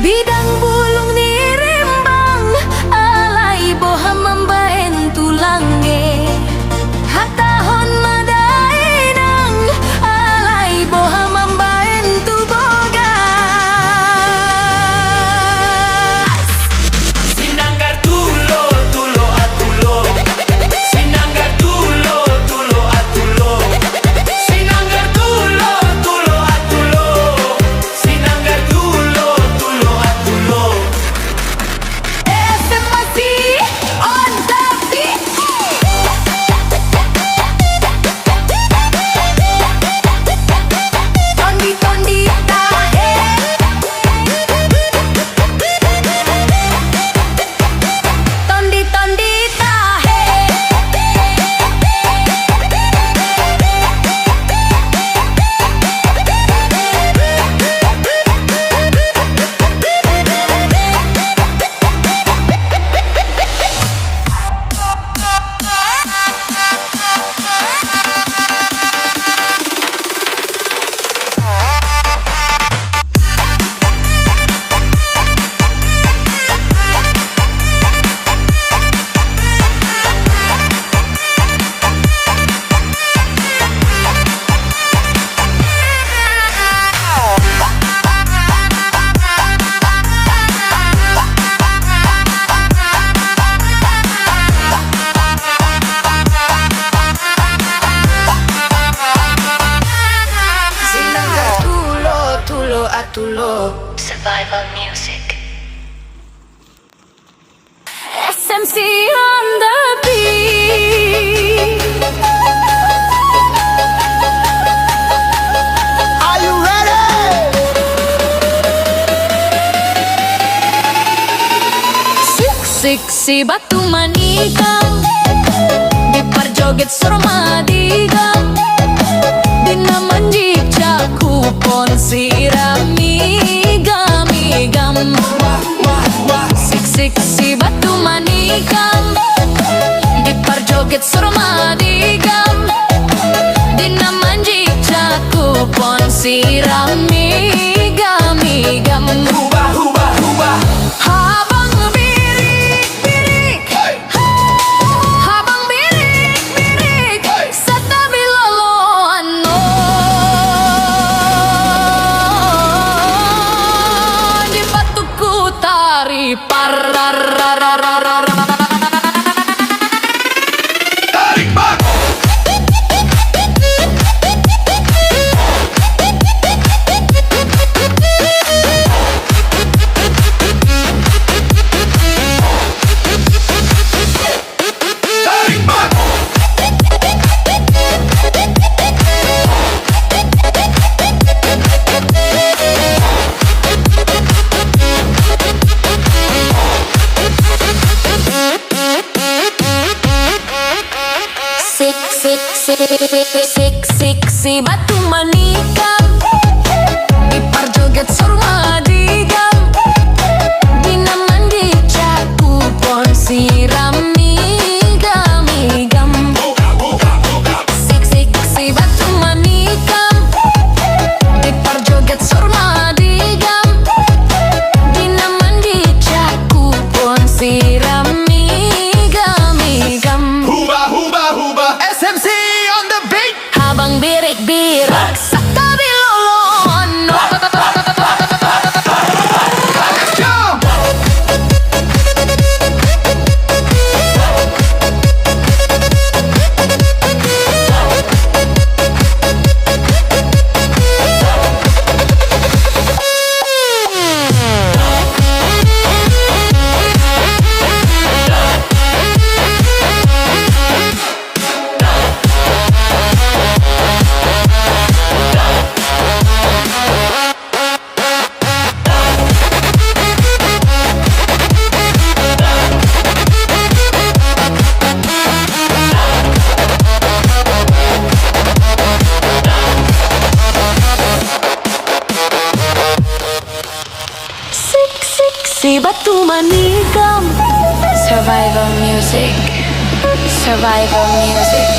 Bidang bulung ni rembang, alai boham membaen tulangnya. Hatahon madainang, alai boham membaen tu bogas. Sinanggar tulo, tulo atulo. Sinanggar tulo, tulo atulo. Sinanggar tulo, tulo atulo. Sinanggar tulo, tulo atulo. FM masih on the beat. Tondi tondi tahe, tondi tondi tahe. Sinanggar tulo, tulo atulo. Survival Music. SMC on the beat. Are you ready? Sik si batu manikang, di parjoget sormadigang, di naman jikja kupon siramigam igam. Sik si batu manikang, di parjoget sormadigang, di naman jikja kupon siramigam igam. Huba, huba, huba. Habang birik-birik, habang birik-birik sa tabi loloan mo, di batuku tari parararararara. Tarik bak. Tarik bak. Sik si batu manikam, di parjoget sormadigam, di naman di cakupon siramigam igam. Sik si batu manikam, di parjoget sormadigam, di naman di cakupon siramigam igam. Huba, huba, huba. SMC on the beat. Habang birik-birik sa tabi loloan mo. Jump. Si batu manikam. Survival Music. Survival Music.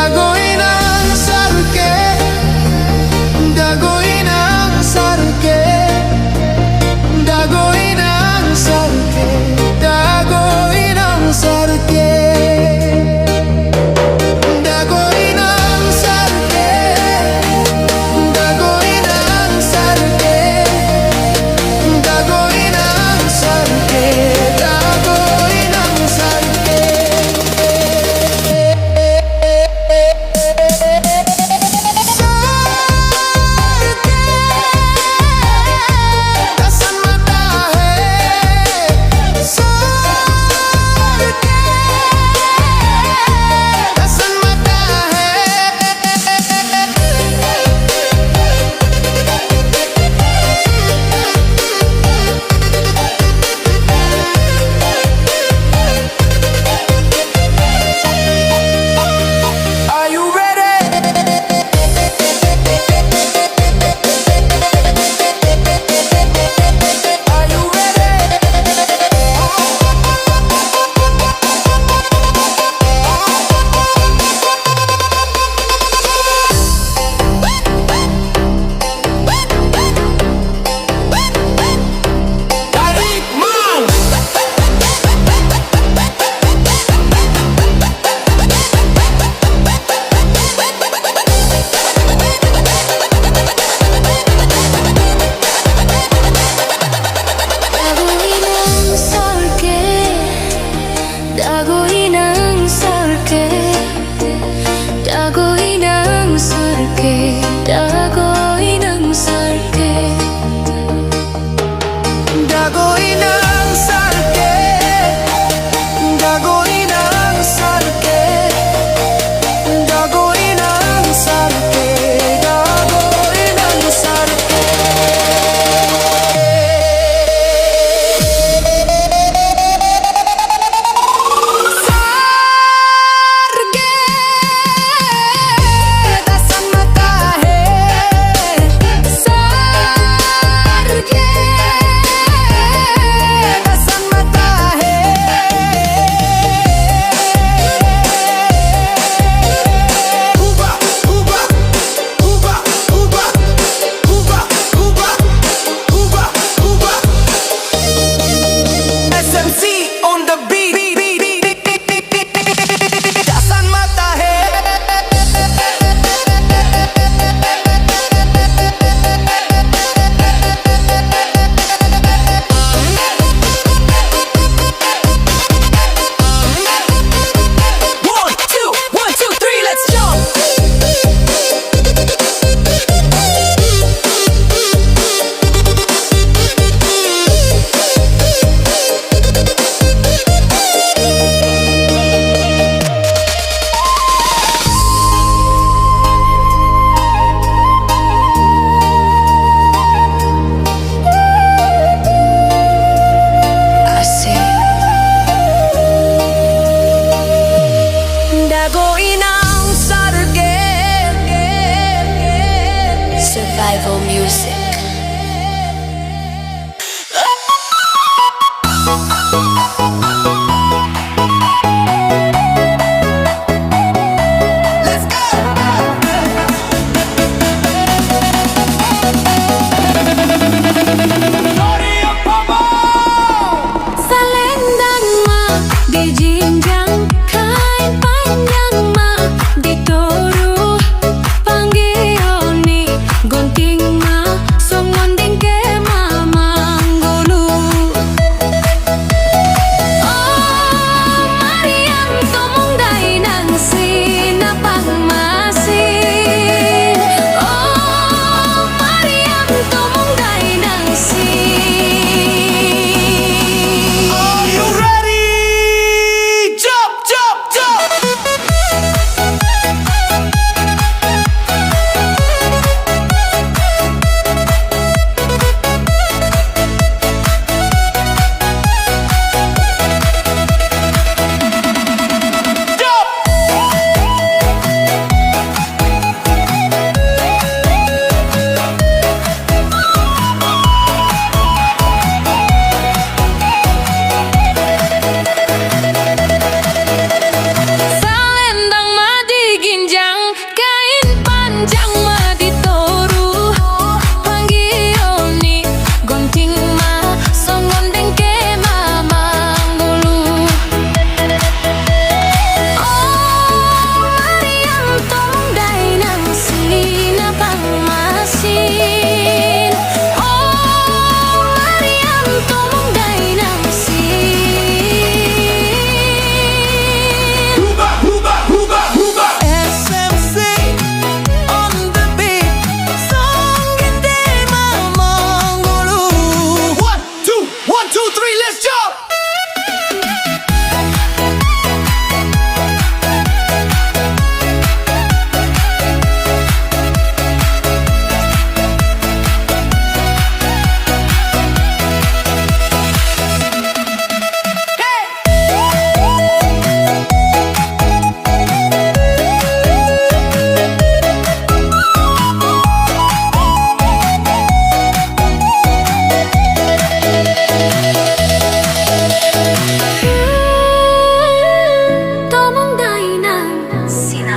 dagoinang sarke, dagoinang sarke, dagoinang sarke, dagoinang sarke, dagoinang sarke, dagoinang sarke, dagoinang sarke, dagoinang sarke. Tasan mata hai, sarke, tasan mata hai. Are you ready? Are you ready? Tarik mau. Dagoinang sarke, dagoinang sarke, dagoinang sarke, dagoinang sarke. Dagoinang sarke, dagoinang sarke, dagoinang sarke, dagoinang sarke. Sarke, tasan mata hai,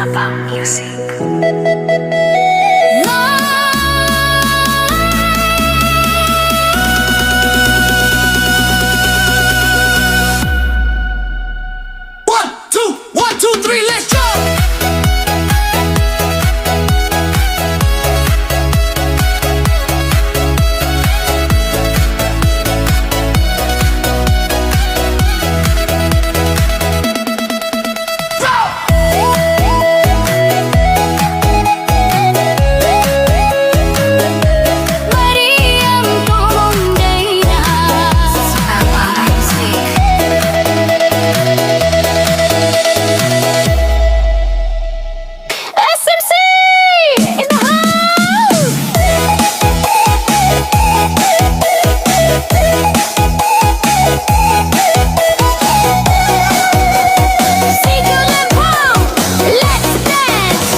Abang Music. One, two, three, let's go! Meriam Tondena Abang Music. SMC in the house. Siku Lempong, let's dance.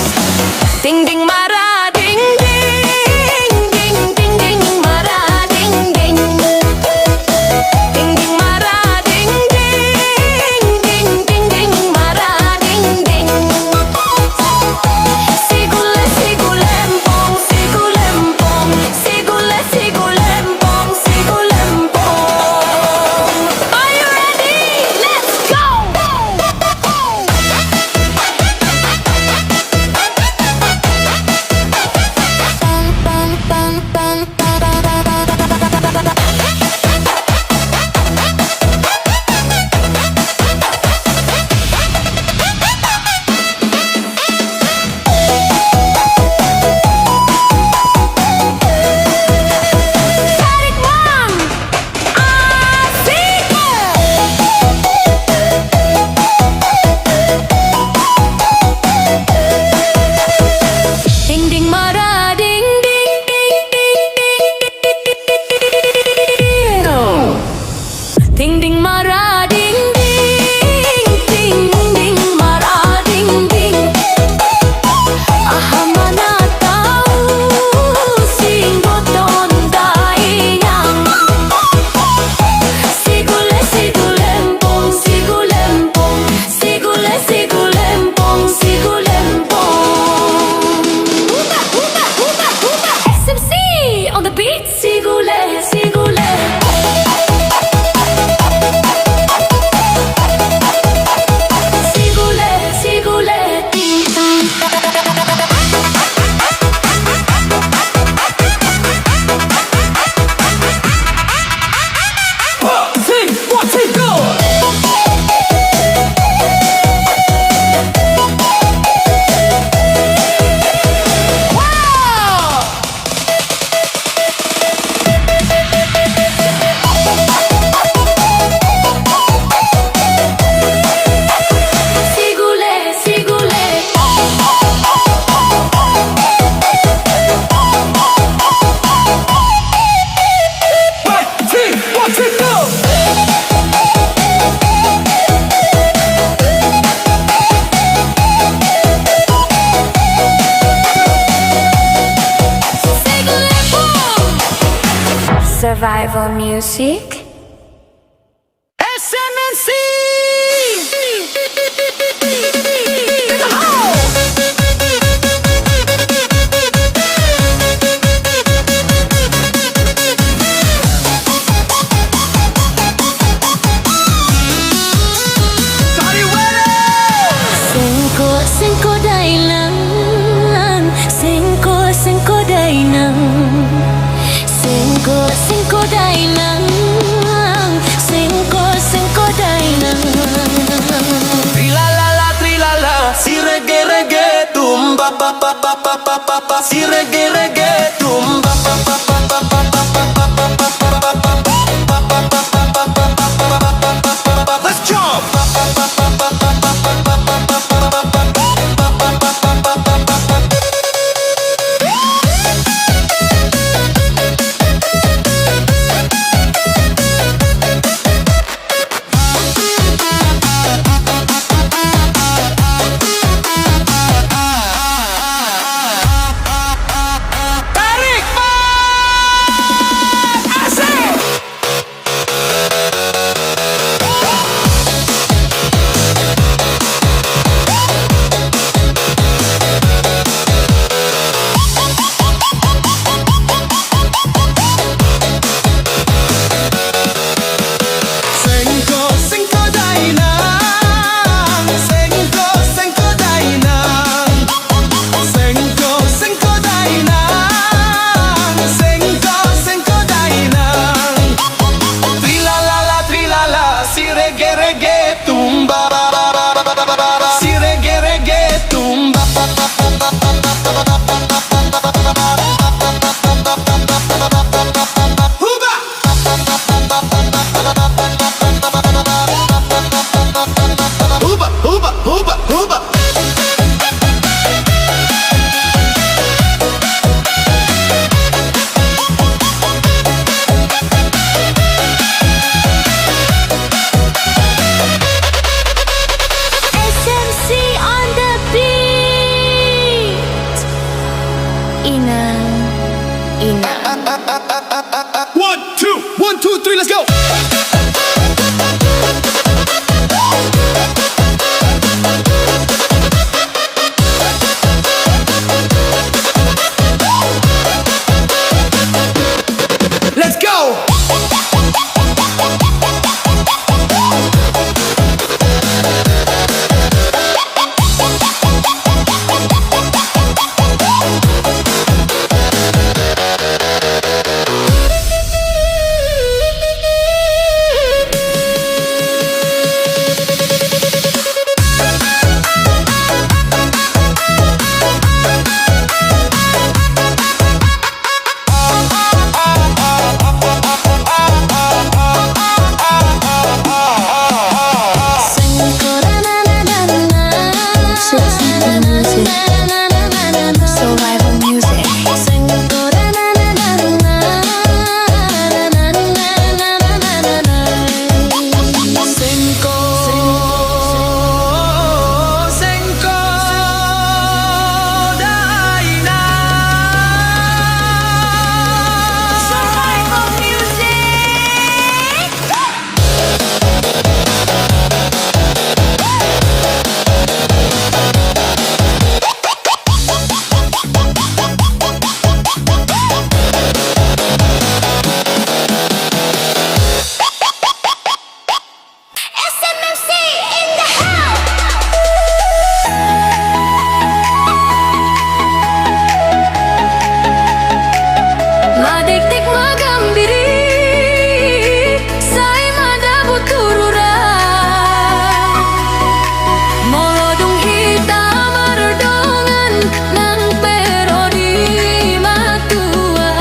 Ding ding mara, ding ding, ding ding ding mara, ding ding, ding ding mara, ding ding, ding ding ding mara, ding ding. Sigule sigu lempong, sigu lempong, sigule sigu lempong, sigu lempong. Are you ready? Let's go! Tarik Mang, asik. Ding ding mara, ding ding ding ding ding ding. Ding ding mara, ding ding ding ding mara, ding ding. Aha mana tahu singgoton dayang. Sigule sigulempong, sigulempong, sigule sigulempong, sigulempong. SMC on the beat. Sigule sigule. Sigule sigule. Ding dong. One, two, go! Wow! Sigule sigule. One, two, go! Survival music. SMNC! In the house! Sengko sengko dailang, sengko sengko dainang, sengko sengko dainang, sengko sengko dainang. Trilala, si reggae reggae tumba pa pa pa pa pa pa pa, si reggae reggae tumba pa pa pa pa pa pa pa pa pa pa pa pa pa. Let's jump! Tarik Mang! inang, inang. 1, 2, 3, let's go. Let's go. Survival music. Survival music. SMMC in the house. Madikdik magambiri, say madabut turura. Molodong hitam mardongan nang pero di matua.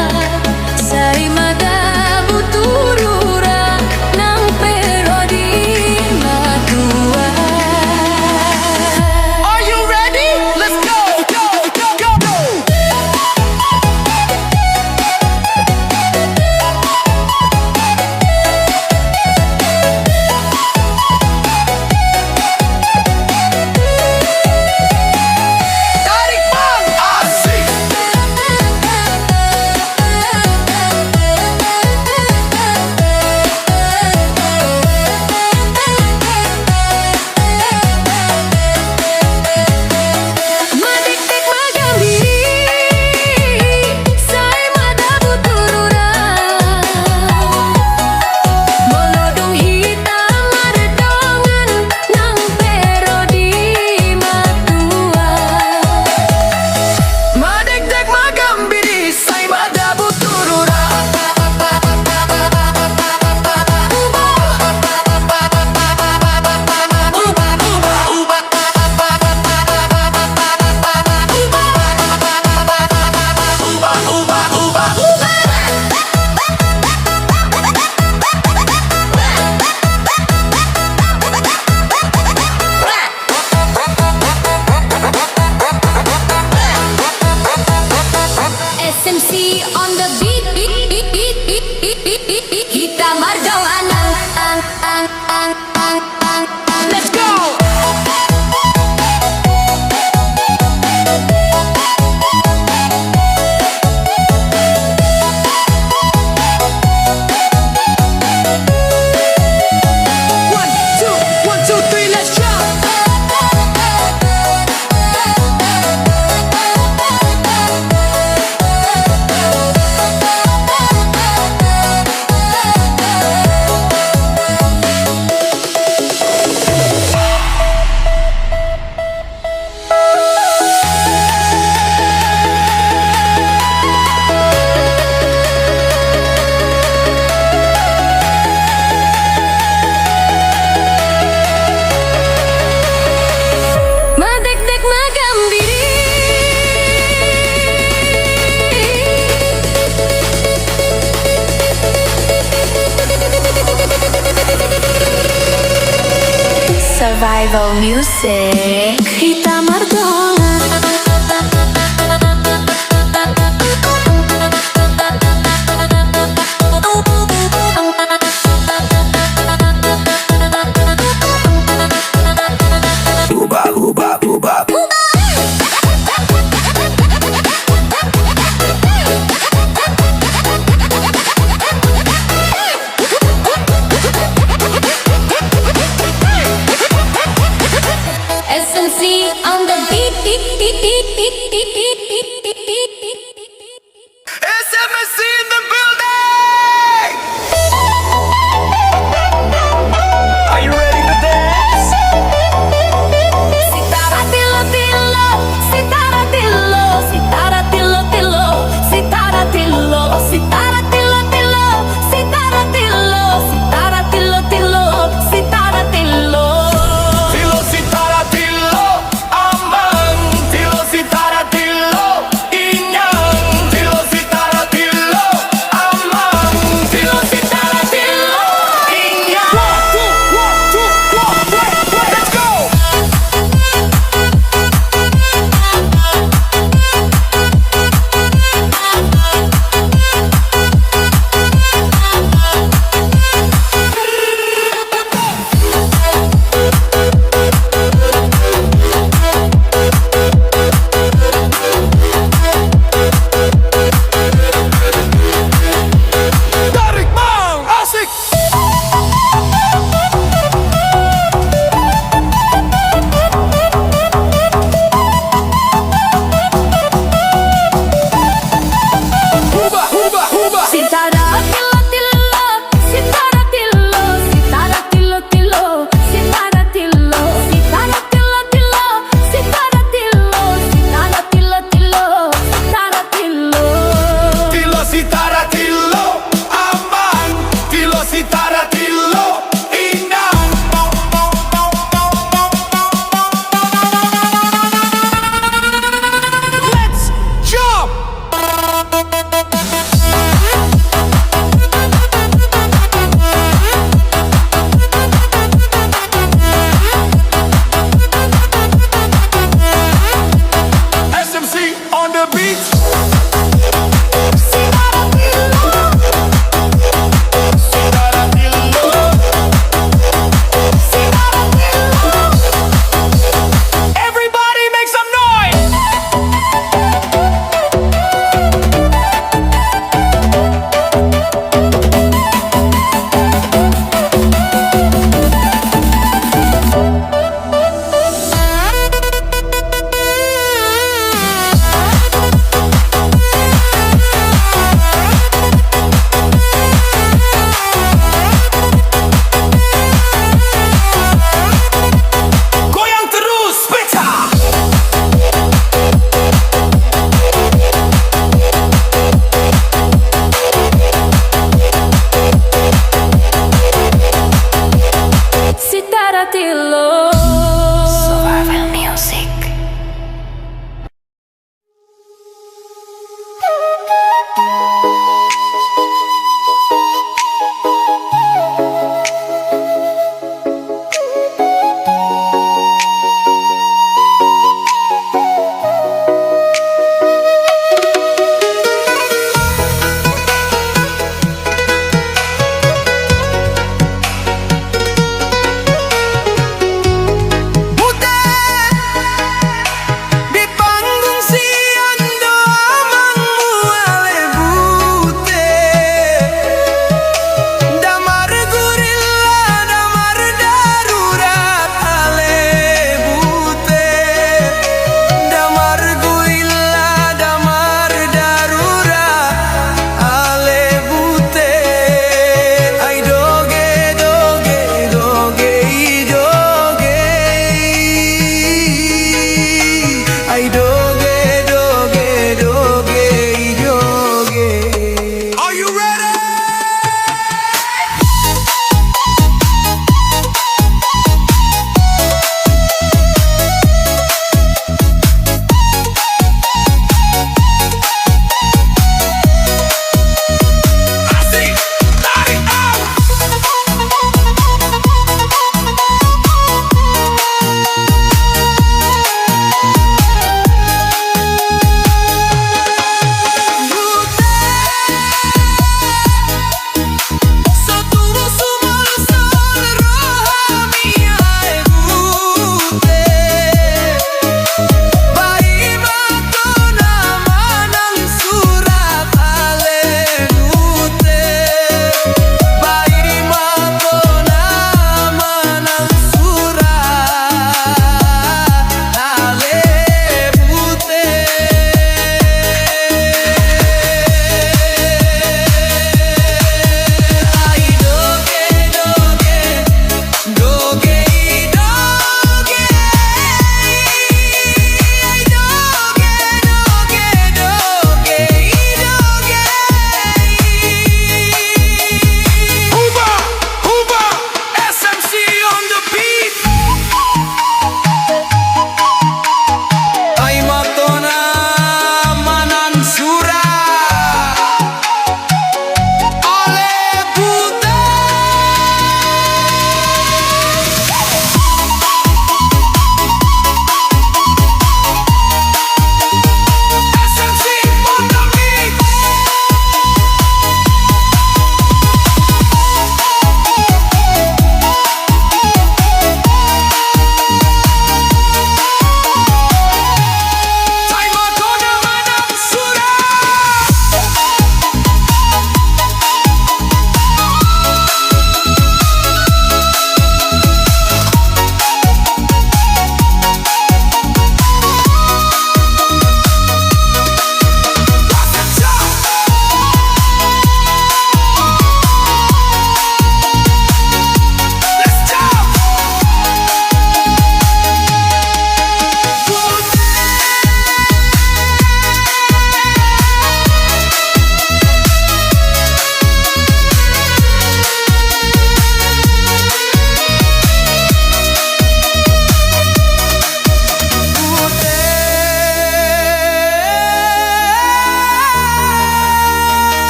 Say madabut turura nang pero di matua. Are you ready? Let's go. Go, go, go, go. Tarik bang, asik. Madikdik magambiri, say madabut turura. Molodong hitam mardongan nang pero di matua. Madekdek magambiri, say madabut turura. SMC on the beat, hitam mardongan. Let's go. One, two, three, let's jump. Madikdik magambiri, survival music. Hitam mardongan. Ubah, ubah, ubah. SMC in the building! Are you ready to dance? Sitara tilo tilo, sitara tilo, sitara tilo tilo, sitara tilo, sitara tilo tilo, sitara tilo, sitara tilo tilo, sitara tilo. Tilo sitara tilo, amang. Tilo sitara tilo, inyang. Tilo sitara tilo,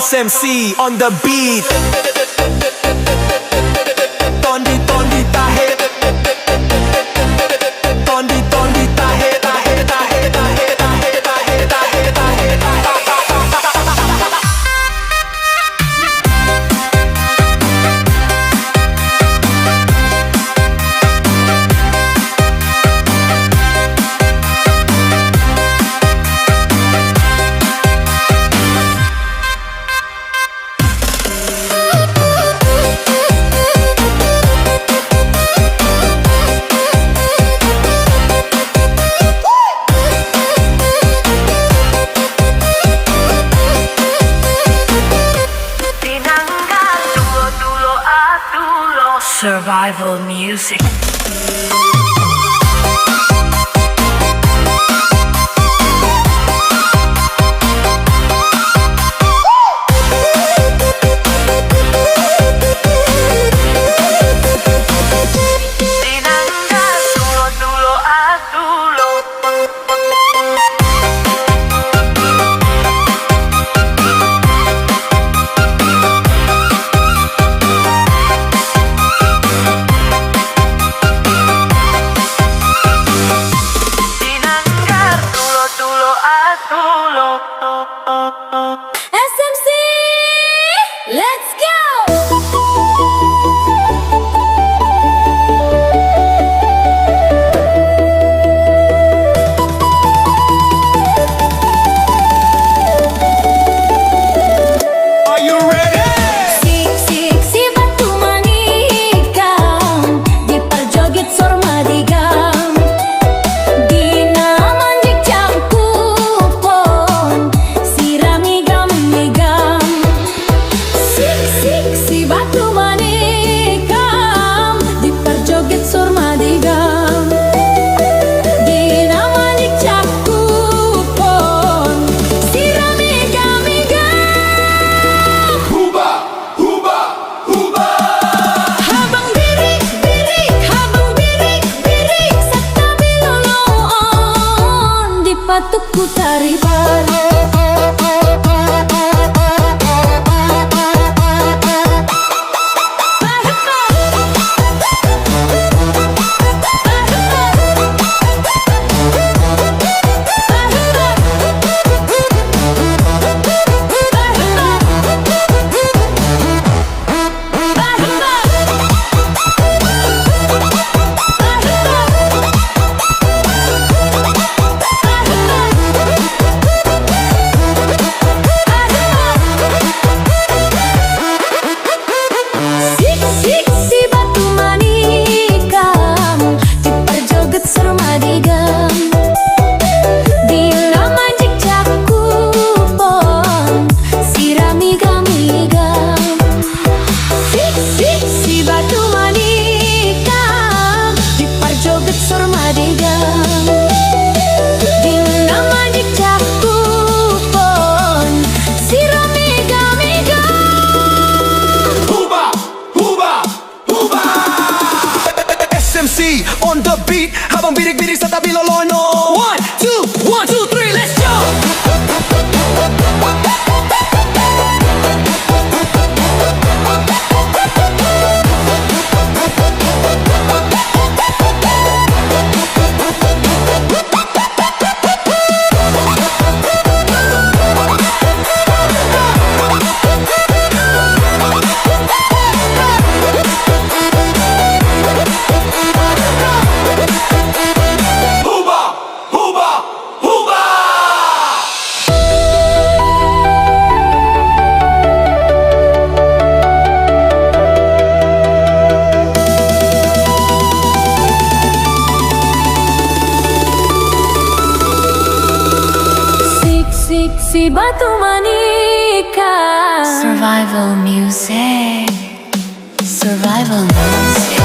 SMC on the beat. Tondi tondi tahe. Tondi tondi tahe tahe tahe tahe tahe tahe tahe tahe tahe. Survival music. SMC, let's go! Are you ready? Si batu manikam diperjoget sormadigam dina manjik cangkupon siramigam-migam. Si batu manikam diperjoget sormadigam dina manjik cangkupon siramigam-migam. Huba, huba, huba. Habang birik sakta biloloon di patuk ku taripan. Si batu manikam diperjoget sormadigam bila manjik cakupon siramigam-migam. Si batu manikam diperjoget sormadigam bila manjik cakupon siramigam-migam. Huba, huba, huba. SMC on the beat. Habang birik-birik sa tabi lolono. 1, 2, 1, 2, 3, let's go! Huba, huba, huba. Si batu manikam. Survival music. Survival music.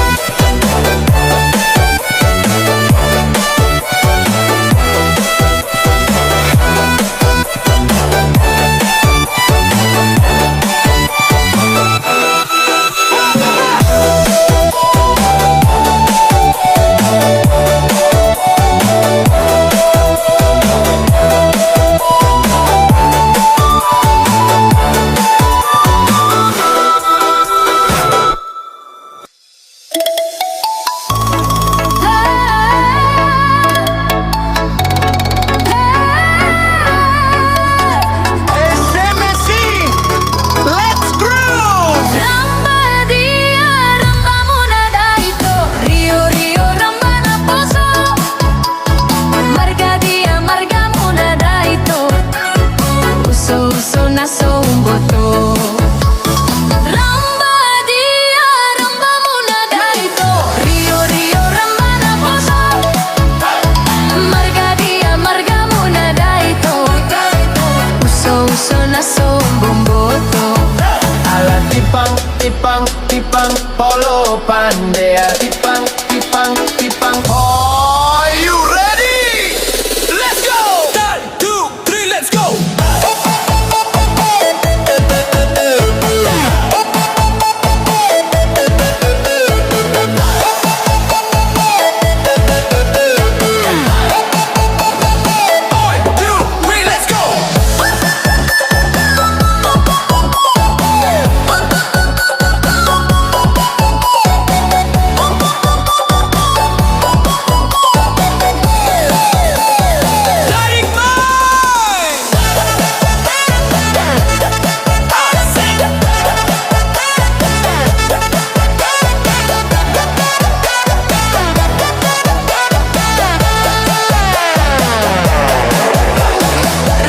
uso na somboto. Ramba dia, ramba muna daito. Rio Rio ramba na poso. Marga dia, marga muna daito. Uso uso na sombomboto. Ala tipang, tipang, tipang, polo pandea. Tipang, tipang, tipang, Are you ready? Let's go! 1, 2, 3, let's go! One, two, three, let's go! Static Mind!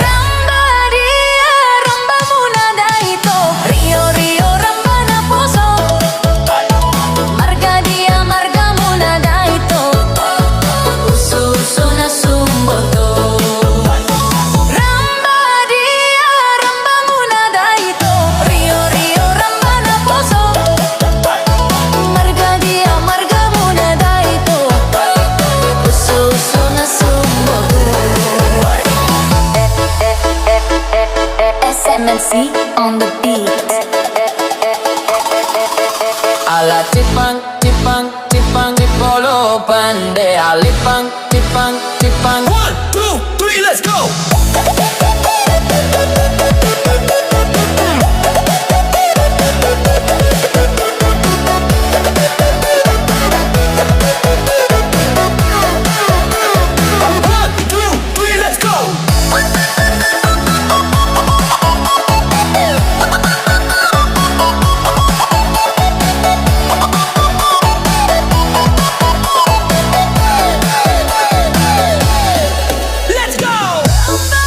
Ramba dia, ramba muna daito. Rio Rio ramba na poso. Marga dia, marga muna daito. Uso uso na sumboto. Ramba dia, ramba muna daito. Rio Rio ramba na poso. Marga dia, marga muna daito. Uso uso na sumboto. SMNC on the beat. ala tipang, tipang, tipang, polo pandea. Lipang, tipang, tipang. 1, 2, 3, let's go! One, two, three, let's go! Let's go!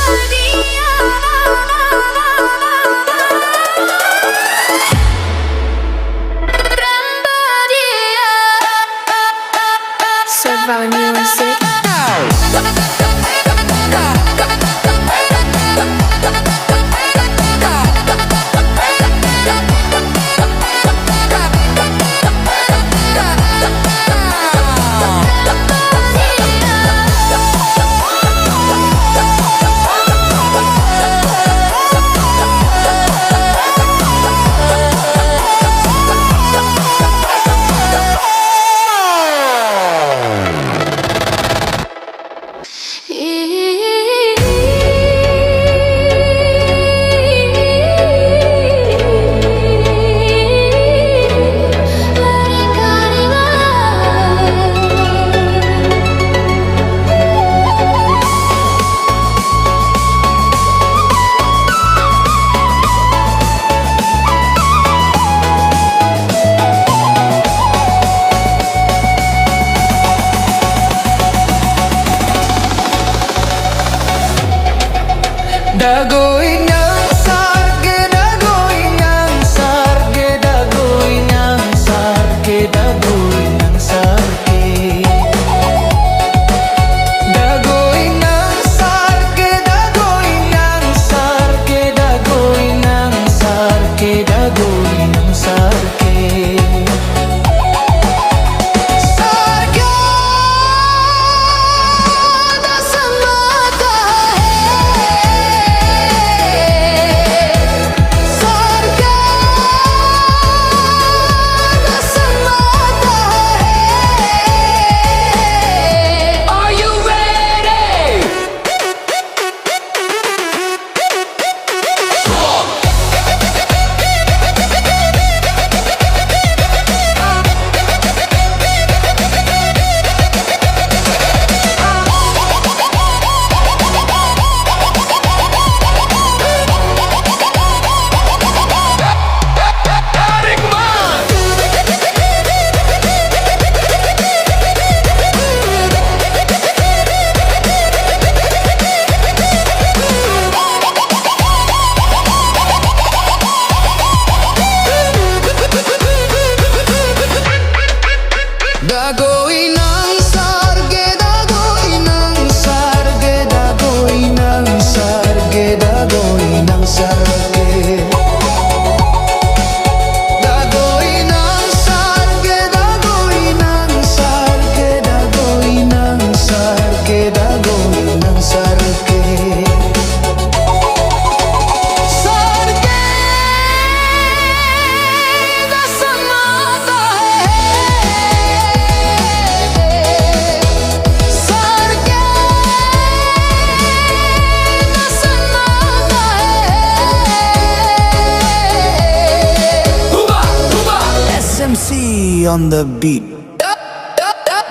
Body on the beat.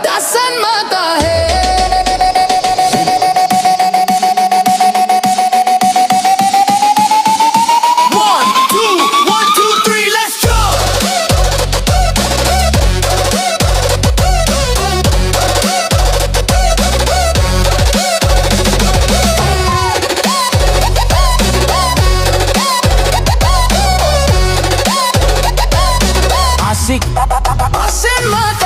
dasan mata hai. One, two, three, let's go. Asik. Dasan mata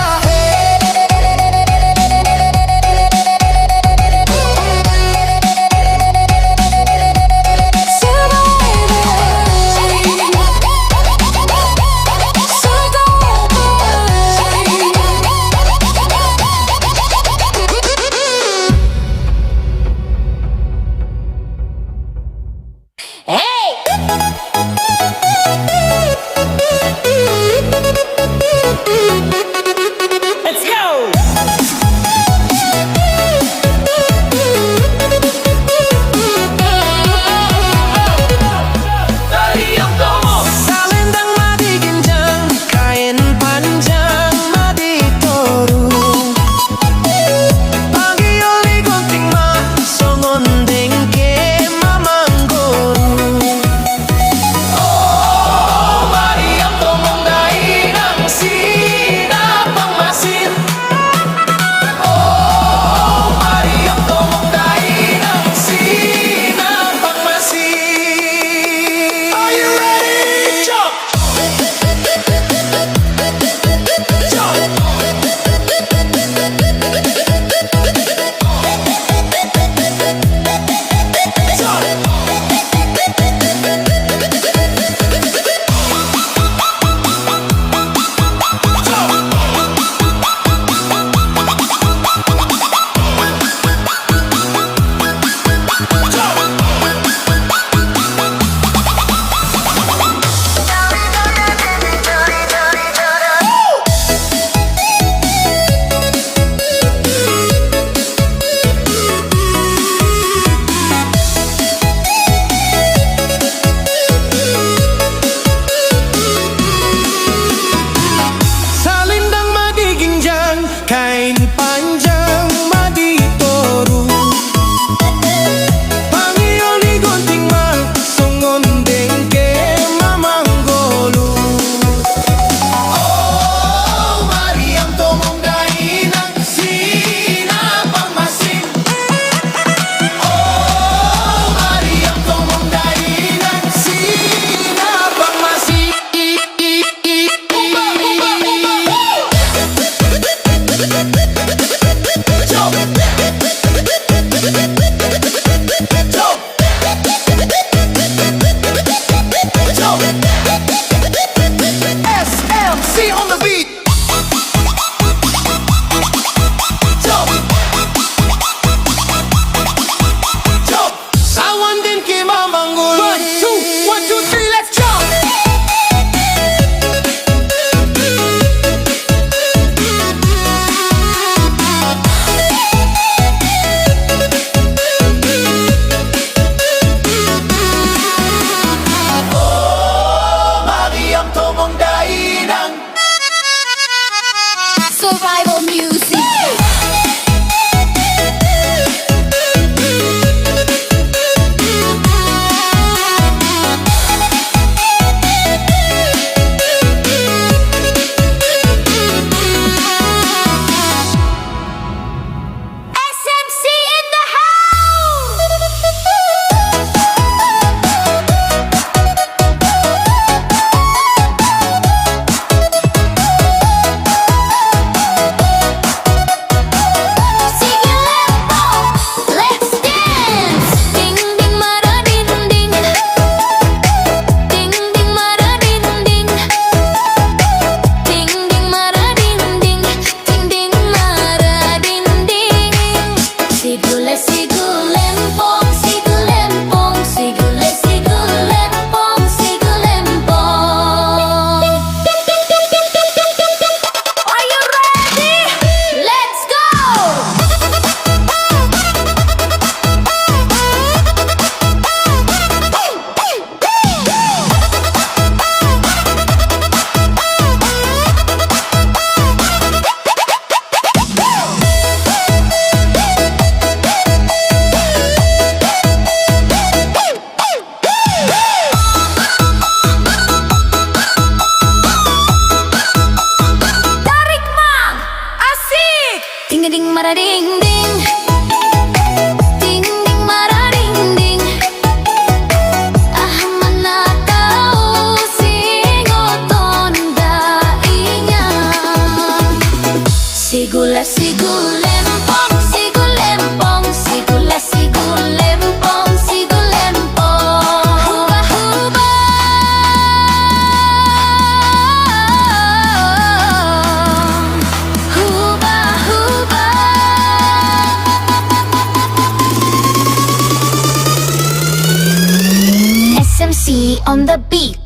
on the beat.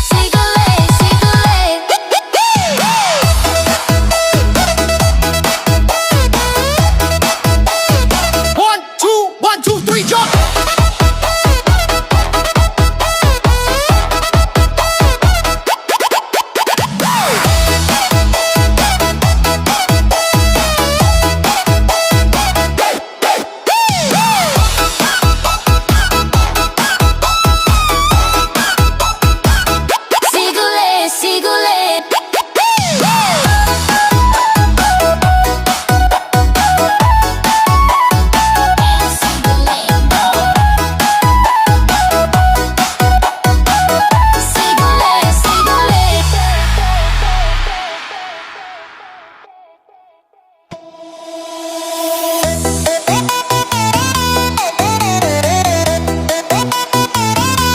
Sigule, sigule. 1, 2, 1, 2, 3, jump! Sigule, sigule. Sigule, sigule.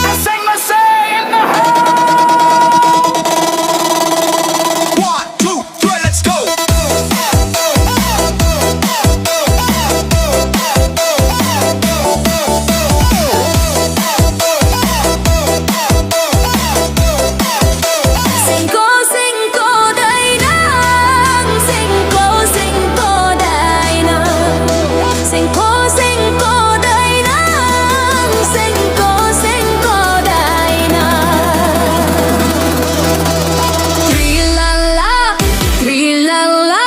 I sang my say in the house. 1, 2, 3, let's go. Singko, singko, dainang. Singko, singko, dainang. Singko, singko, dainang. Singko, singko, dainang. Trilala, trilala.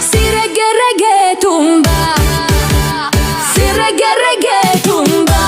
Si reggae, reggae tumba. Si reggae, reggae tumba.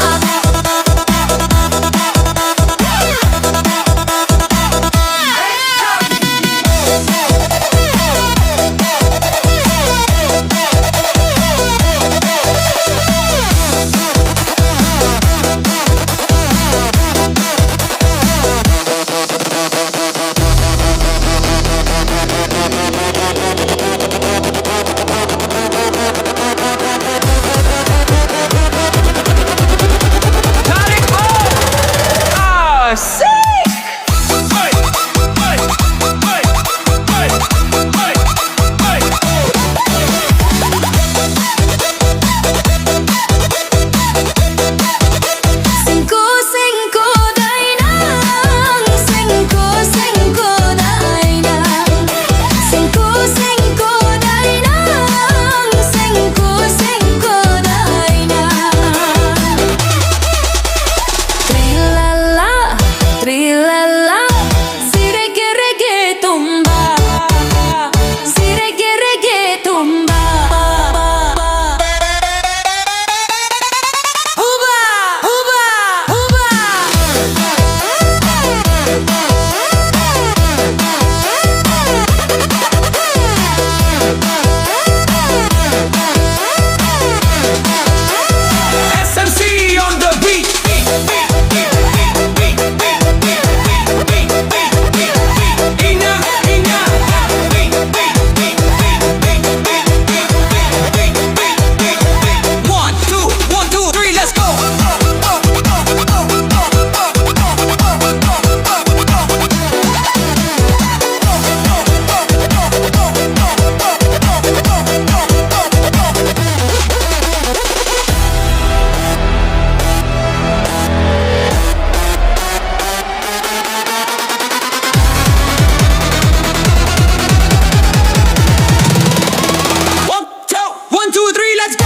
Singko, singko, dainang. Singko, singko, dainang. Singko, singko, dainang. Singko, singko, dainang. Trilala, trilala. Si reggae, reggae tumba. Si reggae, reggae tumba. Huba, huba, huba. SMC on the beat. Ina, ina. 1, 2, 1, 2, 3, let's go. One, two, 1, 2, 3, let's go.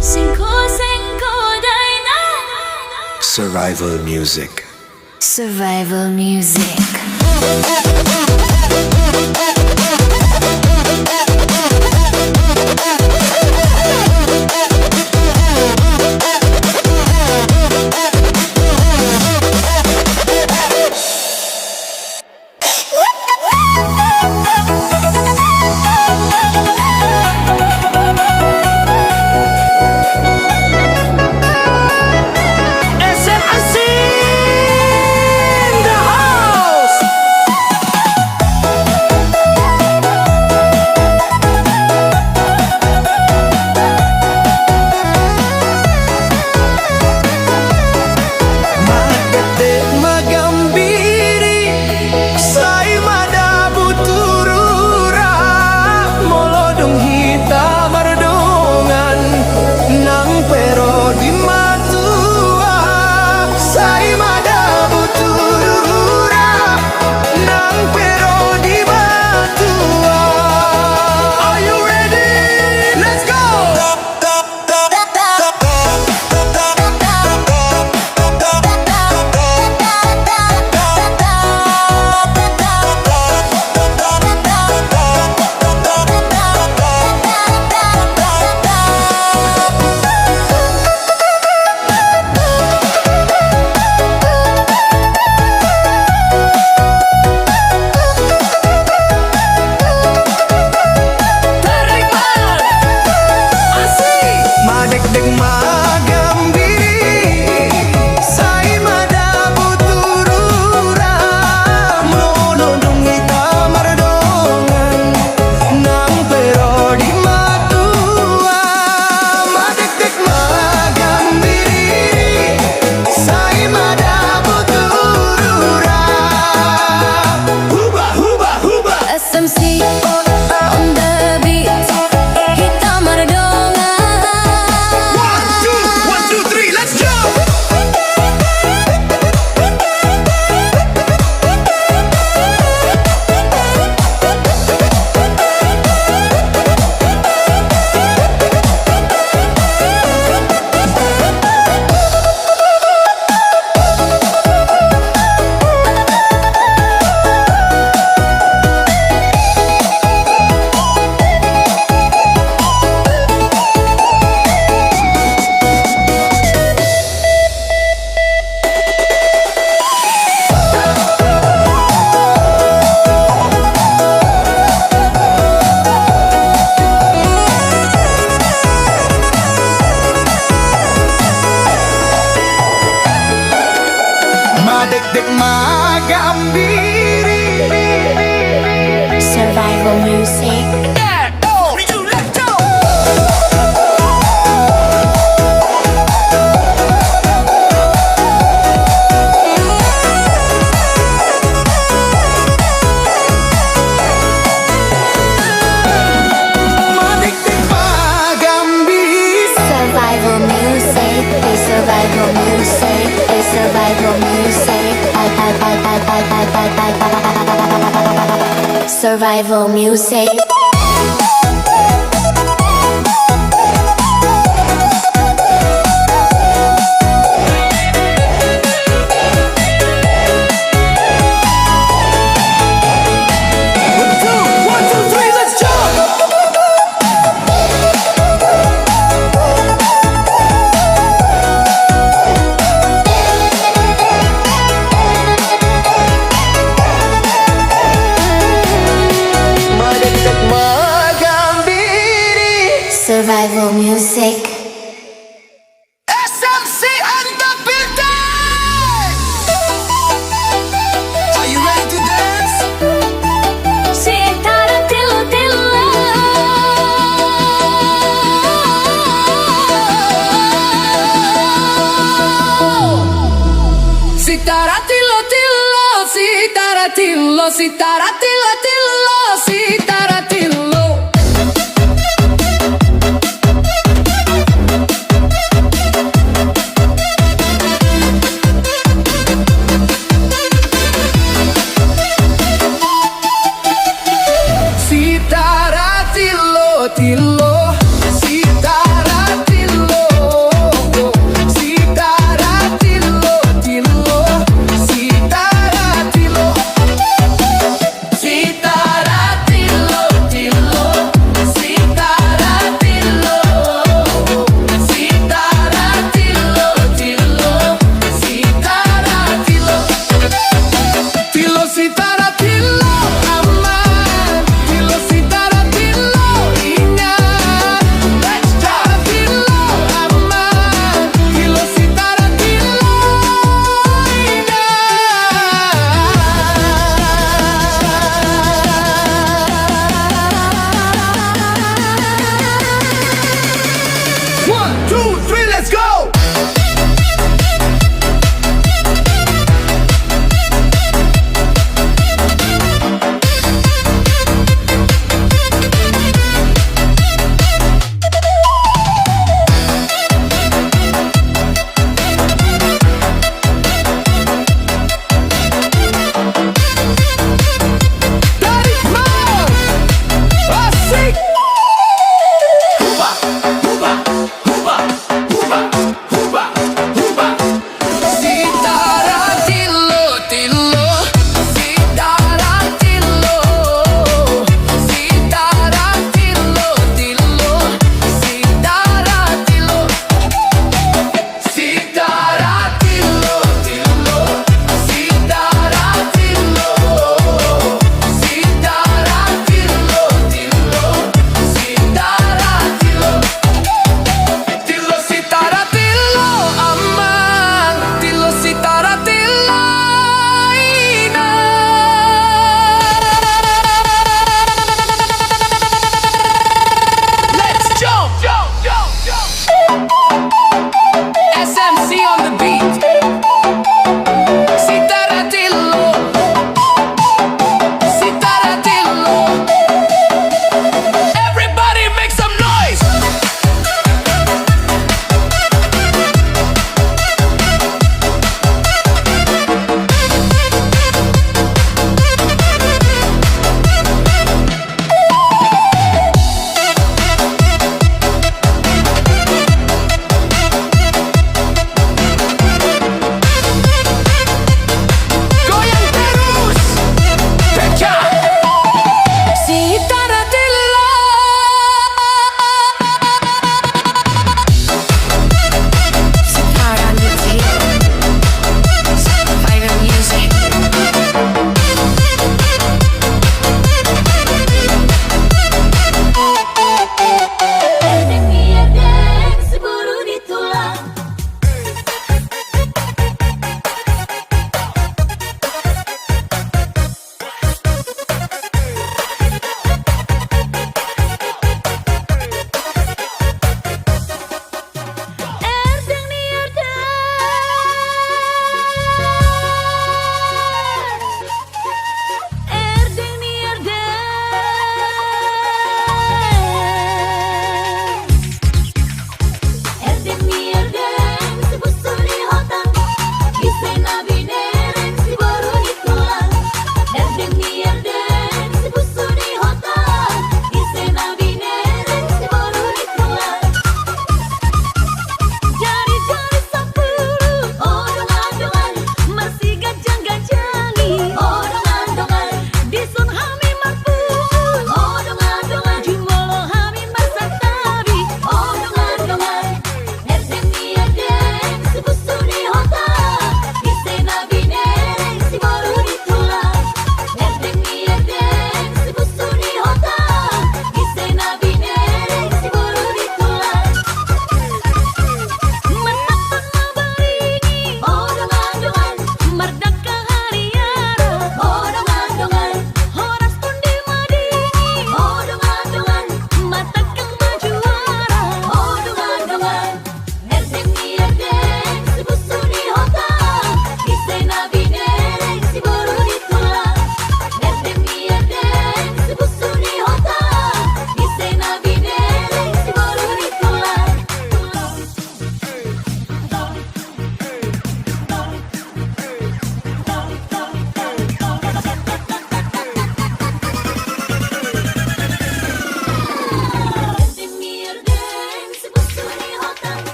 Singko, singko, dainang. Survival music. Survival music. Gambiri. Survival music. Madikdik Magambiri. Survival music. Play survival music. Play survival music. Survival music. One, two, three, let's jump. Madikdik Magambiri. Survival music. SMC and the building. Are you ready to dance? Sitara tillo tillo. Sitara tillo tillo, sitara tillo, sitara tillo tillo, sitara tillo. Sitara tillo tillo. Sitara tillo. Sitara tillo tillo. Sitara tillo. Sitara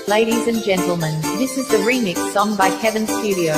Ladies and gentlemen, this is the remix song by Kevin Studio.